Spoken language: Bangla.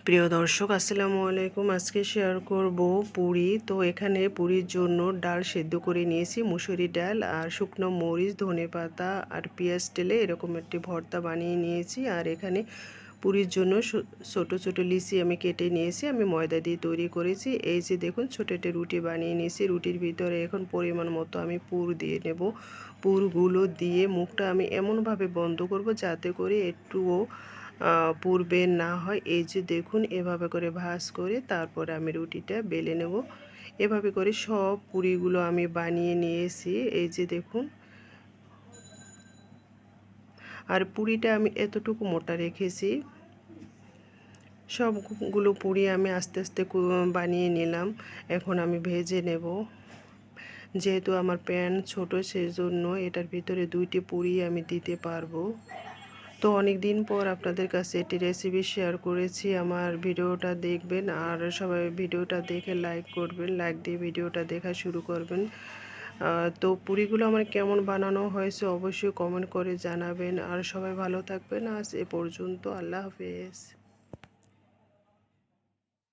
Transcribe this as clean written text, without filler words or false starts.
প্রিয় দর্শক আসসালামু আলাইকুম। আজকে শেয়ার করব পুরি। তো এখানে পুরির জন্য ডাল সেদ্ধ করে নিয়েছি, মুসুরি ডাল আর শুকনো মরিচ, ধনেপাতা আর পেঁয়াজ টেলে এরকম একটি ভর্তা বানিয়ে নিয়েছি। আর এখানে পুরির জন্য ছোট ছোট লিচি আমি কেটে নিয়েছি, আমি ময়দা দিয়ে তৈরি করেছি। এই যে দেখুন ছোট একটা রুটি বানিয়ে নিয়েছি। রুটির ভিতরে এখন পরিমাণ মতো আমি পুর দিয়ে নেব। পুরগুলো দিয়ে মুখটা আমি এমনভাবে বন্ধ করব যাতে করে একটুও পুর না হয়। এই যে দেখুন এভাবে করে ভাঁজ করে তারপরে আমি রুটিটা বেলে নেব। এভাবে করে সব পুরিগুলো আমি বানিয়ে নিয়েছি। এই যে দেখুন, আর পুরিটা আমি এতটুকু মোটা রেখেছি। সবগুলো পুরি আমি আস্তে আস্তে বানিয়ে নিলাম। এখন আমি ভেজে নেব। যেহেতু আমার প্যান ছোট সেজন্য এটার ভিতরে 2টি পুরি আমি দিতে পারবো। তো অনেক দিন পর আপনাদের কাছে একটি রেসিপি শেয়ার করেছি। আমার ভিডিওটা দেখবেন আর সবাই ভিডিওটা দেখে লাইক করবেন, লাইক দিয়ে ভিডিওটা দেখা শুরু করবেন। তো পুরিগুলো আমার কেমন বানানো হয়েছে অবশ্যই কমেন্ট করে জানাবেন। আর সবাই ভালো থাকবেন। আজ এ পর্যন্ত, আল্লাহ হাফেজ।